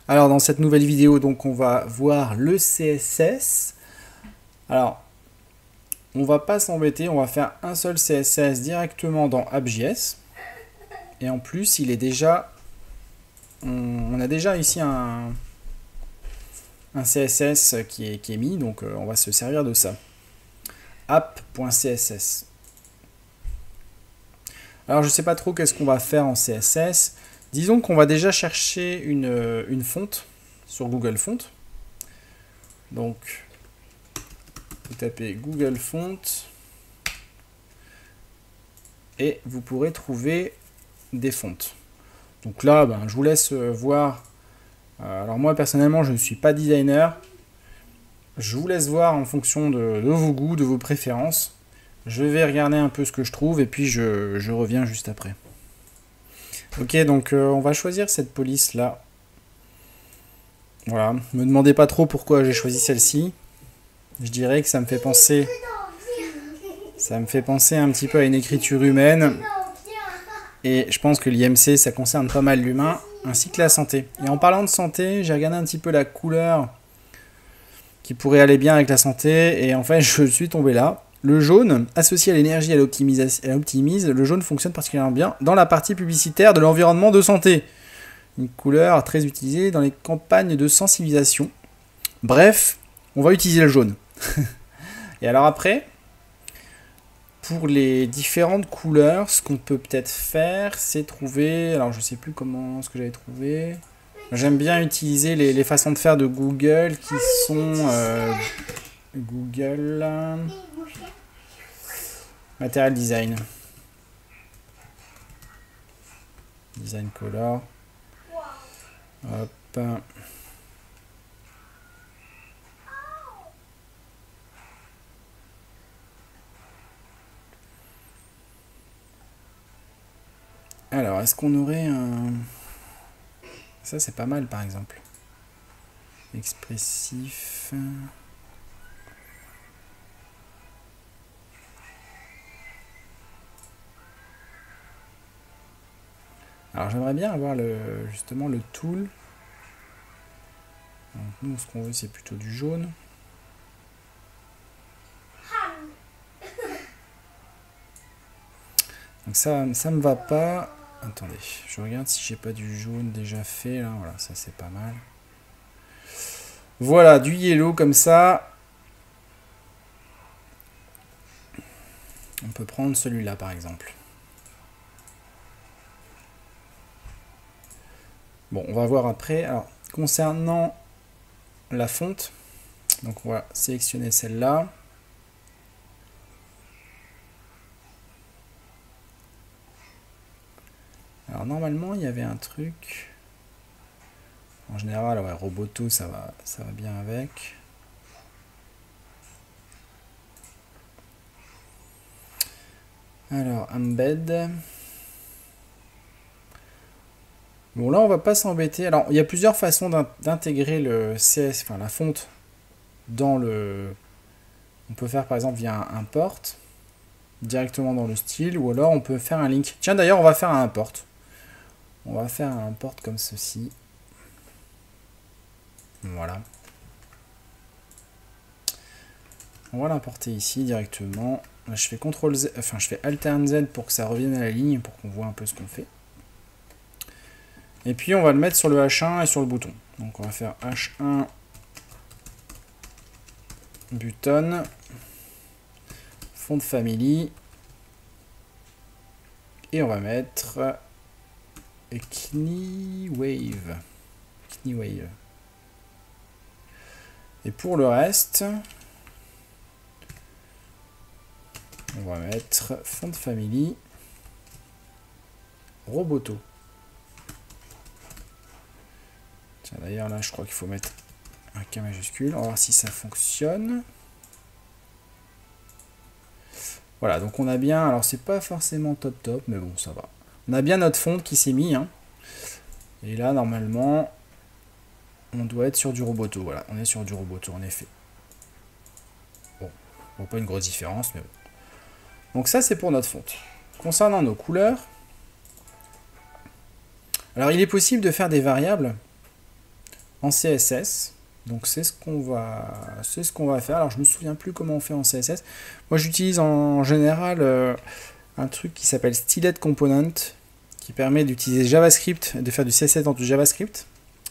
Alors dans cette nouvelle vidéo, donc on va voir le CSS. Alors, on va pas s'embêter, on va faire un seul CSS directement dans App.js. Et en plus, il est déjà, on a déjà ici un CSS qui est mis, donc on va se servir de ça. App.css. Alors je sais pas trop qu'est-ce qu'on va faire en CSS. Disons qu'on va déjà chercher une fonte sur Google Font. Donc, vous tapez Google Font et vous pourrez trouver des fontes. Donc là, je vous laisse voir. Alors moi personnellement, je ne suis pas designer. Je vous laisse voir en fonction de vos goûts, de vos préférences. Je vais regarder un peu ce que je trouve et puis je reviens juste après. Ok, donc on va choisir cette police là. Voilà, me demandez pas trop pourquoi j'ai choisi celle-ci. Je dirais que ça me fait penser un petit peu à une écriture humaine. Et je pense que l'IMC, ça concerne pas mal l'humain, ainsi que la santé. Et en parlant de santé, j'ai regardé un petit peu la couleur qui pourrait aller bien avec la santé, et en fait, je suis tombé là. Le jaune, associé à l'énergie et à l'optimise, le jaune fonctionne particulièrement bien dans la partie publicitaire de l'environnement de santé. Une couleur très utilisée dans les campagnes de sensibilisation. Bref, on va utiliser le jaune. Et alors après, pour les différentes couleurs, ce qu'on peut peut-être faire, c'est trouver... Alors je sais plus comment ce que j'avais trouvé. J'aime bien utiliser les façons de faire de Google qui sont... Google... Material Design. Design Color. Hop. Alors, est-ce qu'on aurait un... Ça, c'est pas mal, par exemple. Expressif... Alors j'aimerais bien avoir justement le tool. Donc, nous ce qu'on veut c'est plutôt du jaune. Donc ça me va pas. Attendez, je regarde si j'ai pas du jaune déjà fait là. Voilà, ça c'est pas mal. Voilà, du yellow comme ça. On peut prendre celui-là par exemple. Bon, on va voir après. Alors, concernant la fonte, donc on va sélectionner celle-là. Alors normalement, il y avait un truc. En général, ouais, Roboto, ça va bien avec. Alors, embed. Bon, là, on va pas s'embêter. Alors, il y a plusieurs façons d'intégrer le CS, enfin la fonte, dans le... On peut faire par exemple via un import, directement dans le style, ou alors on peut faire un link. Tiens, d'ailleurs, on va faire un import. On va faire un import comme ceci. Voilà. On va l'importer ici directement. Là, je fais CTRL Z, enfin je fais Altern Z pour que ça revienne à la ligne, pour qu'on voit un peu ce qu'on fait. Et puis on va le mettre sur le H1 et sur le bouton. Donc on va faire H1 button, font family, et on va mettre Knee-Wave. Knee-Wave. Et pour le reste, on va mettre font family, Roboto. Tiens, d'ailleurs là je crois qu'il faut mettre un K majuscule. On va voir si ça fonctionne. Voilà, donc on a bien, alors c'est pas forcément top, mais bon, ça va. On a bien notre fonte qui s'est mis. Hein. Et là, normalement, on doit être sur du Roboto. Voilà, on est sur du Roboto, en effet. Bon, on voit pas une grosse différence, mais bon. Donc ça, c'est pour notre fonte. Concernant nos couleurs, alors il est possible de faire des variables en CSS. Donc c'est ce qu'on va faire. Alors je me souviens plus comment on fait en CSS. Moi j'utilise en général un truc qui s'appelle Stylet Component, qui permet d'utiliser JavaScript, de faire du CSS dans du JavaScript.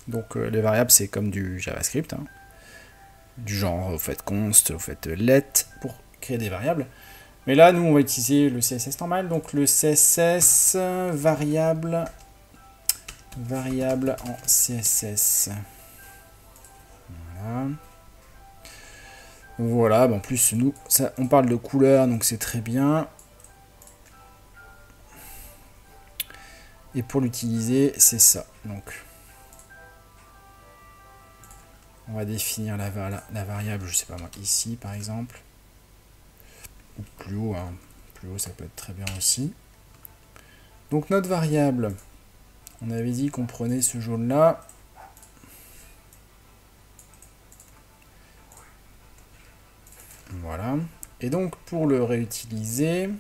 Donc les variables c'est comme du JavaScript, hein. Du genre vous faites const, vous faites let pour créer des variables. Mais là nous on va utiliser le CSS normal. Donc le CSS variable en CSS. Voilà, en plus nous ça, on parle de couleur donc c'est très bien. Et pour l'utiliser c'est ça. Donc on va définir la variable, je sais pas moi, ici par exemple, ou plus haut, hein. Plus haut ça peut être très bien aussi. Donc notre variable, on avait dit qu'on prenait ce jaune là. Voilà. Et donc pour le réutiliser...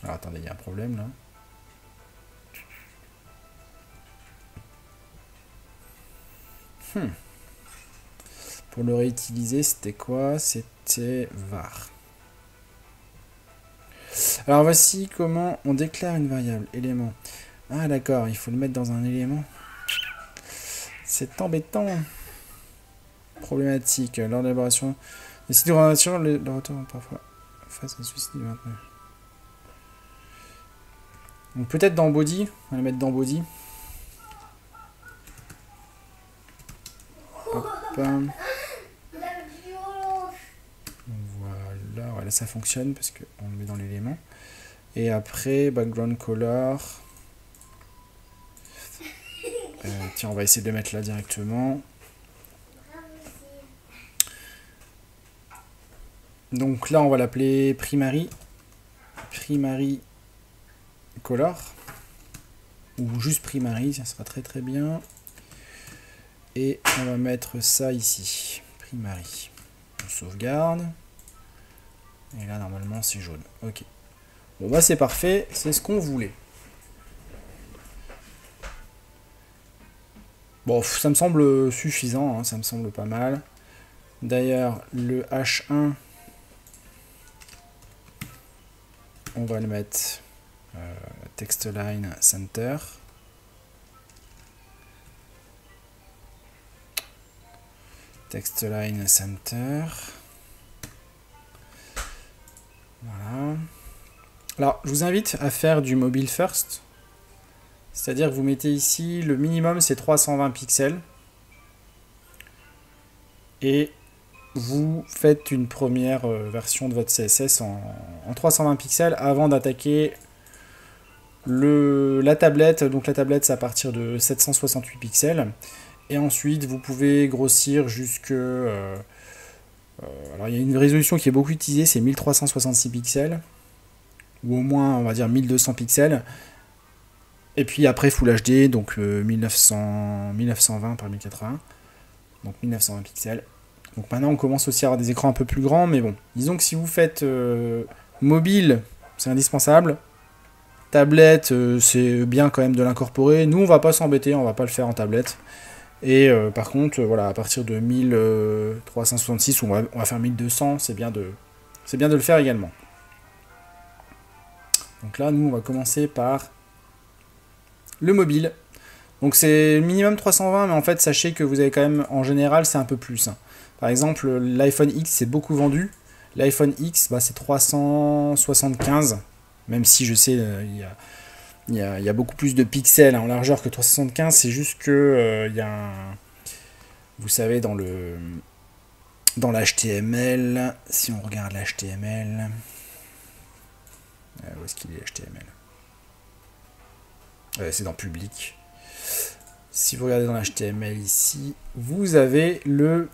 Alors attendez, il y a un problème là. Pour le réutiliser, c'était quoi? C'était var. Alors voici comment on déclare une variable, élément. Ah d'accord, il faut le mettre dans un élément. C'est embêtant. Problématique. Lors de l'élaboration des sites de rendation, le retour parfois face à souci du maintenu. Donc peut-être dans body, on va le mettre dans body. Hop. Voilà, ça fonctionne parce qu'on le met dans l'élément. Et après, background color. Tiens, on va essayer de le mettre là directement. Donc là, on va l'appeler primary color. Ou juste primary, ça sera très très bien. Et on va mettre ça ici. Primary. On sauvegarde. Et là, normalement, c'est jaune. Ok. Bon, bah, c'est parfait. C'est ce qu'on voulait. Bon, ça me semble suffisant. Hein, ça me semble pas mal. D'ailleurs, le H1, on va le mettre text line center. Text line center. Voilà. Alors, je vous invite à faire du mobile first. C'est-à-dire que vous mettez ici, le minimum c'est 320 pixels. Et vous faites une première version de votre CSS en 320 pixels avant d'attaquer la tablette. Donc la tablette c'est à partir de 768 pixels. Et ensuite vous pouvez grossir jusque... alors il y a une résolution qui est beaucoup utilisée, c'est 1366 pixels. Ou au moins on va dire 1200 pixels. Et puis après Full HD, donc 1920 par 1080. Donc 1920 pixels. Donc maintenant on commence aussi à avoir des écrans un peu plus grands, mais bon. Disons que si vous faites mobile, c'est indispensable. Tablette, c'est bien quand même de l'incorporer. Nous on va pas s'embêter, on va pas le faire en tablette. Et par contre, voilà, à partir de 1366, on va faire 1200, c'est bien de le faire également. Donc là, nous on va commencer par le mobile. Donc c'est minimum 320, mais en fait sachez que vous avez quand même, en général c'est un peu plus. Par exemple l'iPhone X c'est beaucoup vendu. L'iPhone X c'est 375, même si je sais il y a beaucoup plus de pixels en largeur que 375, c'est juste que il y a un... Vous savez dans l'HTML, si on regarde l'HTML, où est-ce qu'il est l'HTML? C'est dans public. Si vous regardez dans l'HTML ici, vous avez le...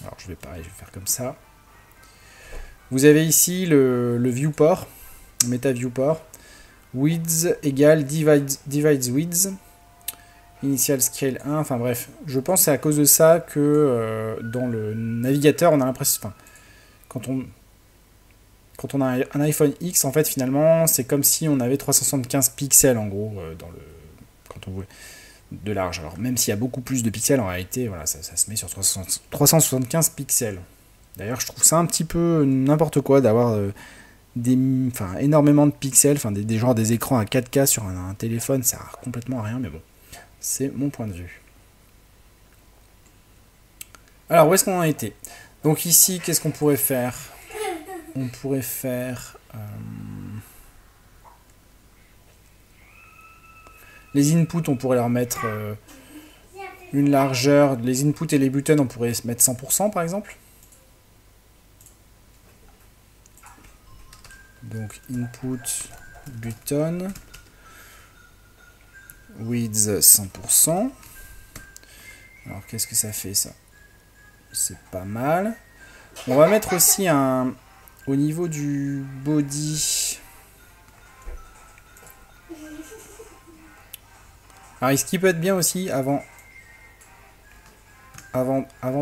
Alors je vais faire comme ça. Vous avez ici le viewport, le meta viewport. Width égale divides width. Initial scale 1. Enfin bref, je pense que c'est à cause de ça que dans le navigateur, on a l'impression... Enfin, quand on a un iPhone X, en fait, finalement, c'est comme si on avait 375 pixels, en gros, quand on voulait. de large. Alors même s'il y a beaucoup plus de pixels, en réalité, voilà, ça se met sur 375 pixels. D'ailleurs, je trouve ça un petit peu n'importe quoi d'avoir énormément de pixels, des écrans à 4K sur un téléphone, ça sert complètement à rien, mais bon, c'est mon point de vue. Alors, où est-ce qu'on en était? Donc ici, qu'est-ce qu'on pourrait faire? On pourrait faire... les inputs, on pourrait leur mettre une largeur. Les inputs et les buttons, on pourrait se mettre 100% par exemple. Donc input, button, width 100%. Alors qu'est-ce que ça fait ça? C'est pas mal. On va mettre aussi au niveau du body. Alors ce qui peut être bien aussi avant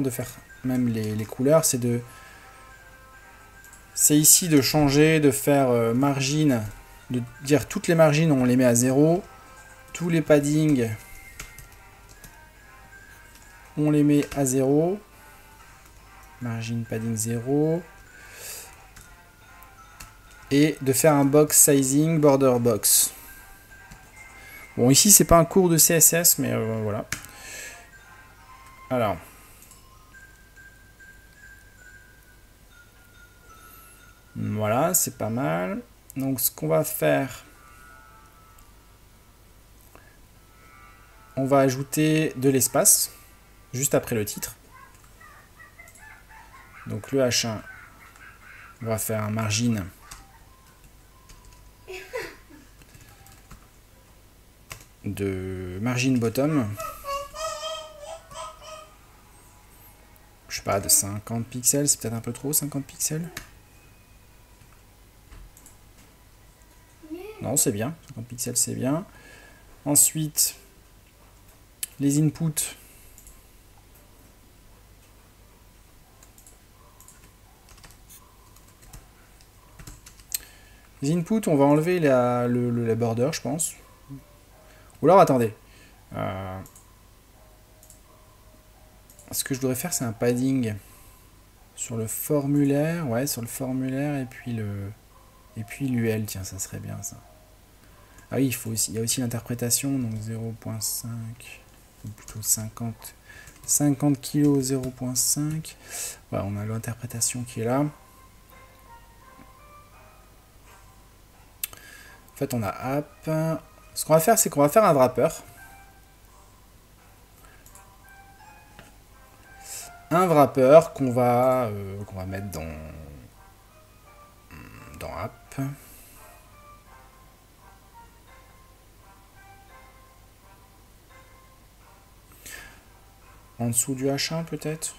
de faire même les couleurs, c'est ici de changer, de faire margin, de dire toutes les margines on les met à 0, tous les paddings on les met à 0, margin padding 0, et de faire un box sizing border box. Bon, ici c'est pas un cours de CSS, mais voilà. Alors, voilà, c'est pas mal. Donc ce qu'on va faire, on va ajouter de l'espace juste après le titre. Donc le H1, on va faire un margin de margin bottom. Je sais pas, de 50 pixels, c'est peut-être un peu trop, 50 pixels. Non, c'est bien, 50 pixels c'est bien. Ensuite, les inputs. Les inputs, on va enlever la border, je pense. Ou alors, attendez. Ce que je devrais faire, c'est un padding sur le formulaire. Ouais, sur le formulaire et puis l'UL. Tiens, ça serait bien ça. Ah oui, il y a aussi l'interprétation. Donc 0.5, ou plutôt 50 kg 0.5. Voilà, on a l'interprétation qui est là. En fait, on a app. Ce qu'on va faire, c'est qu'on va faire un wrapper. Un wrapper qu'on va mettre dans app. En dessous du H1 peut-être.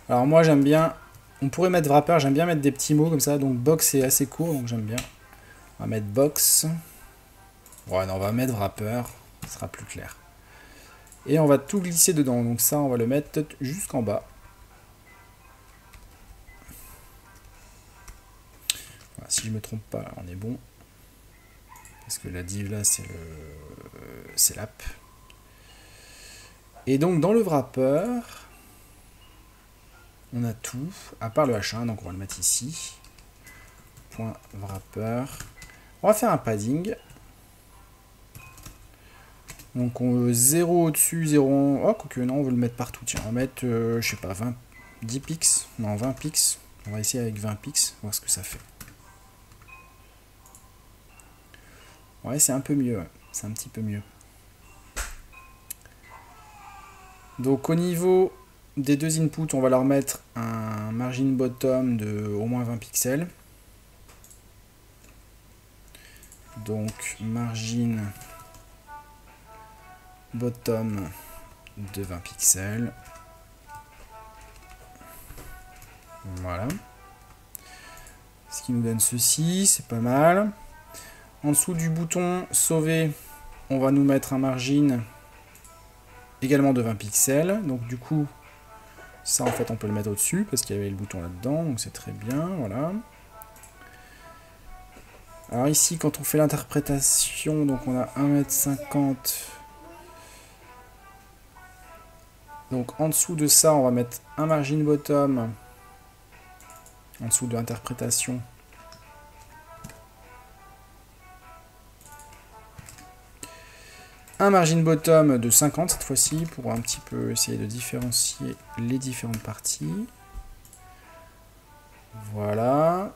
Alors moi j'aime bien, on pourrait mettre wrapper, j'aime bien mettre des petits mots comme ça, donc box est assez court, donc j'aime bien. On va mettre box. Ouais, non, on va mettre wrapper, ce sera plus clair. Et on va tout glisser dedans, donc ça on va le mettre jusqu'en bas. Voilà, si je me trompe pas, on est bon. Parce que la div là c'est l'app. Et donc dans le wrapper, on a tout, à part le H1, donc on va le mettre ici. Point wrapper. On va faire un padding. Donc on veut 0 au-dessus, 0 en... Oh, quoique non, on veut le mettre partout. Tiens, on va mettre, je sais pas, 10 pix. Non, 20 pix. On va essayer avec 20 pix, voir ce que ça fait. Ouais, c'est un peu mieux, ouais. C'est un petit peu mieux. Donc au niveau des deux inputs, on va leur mettre un margin bottom de au moins 20 pixels. Donc margin bottom de 20 pixels. Voilà. Ce qui nous donne ceci, c'est pas mal. En dessous du bouton sauver, on va nous mettre un margin également de 20 pixels. Donc du coup, ça en fait on peut le mettre au-dessus parce qu'il y avait le bouton là-dedans, donc c'est très bien, voilà. Alors ici, quand on fait l'interprétation, donc on a 1,50 m. Donc en dessous de ça, on va mettre un margin bottom. En dessous de l'interprétation. Un margin bottom de 50 cette fois-ci, pour un petit peu essayer de différencier les différentes parties. Voilà.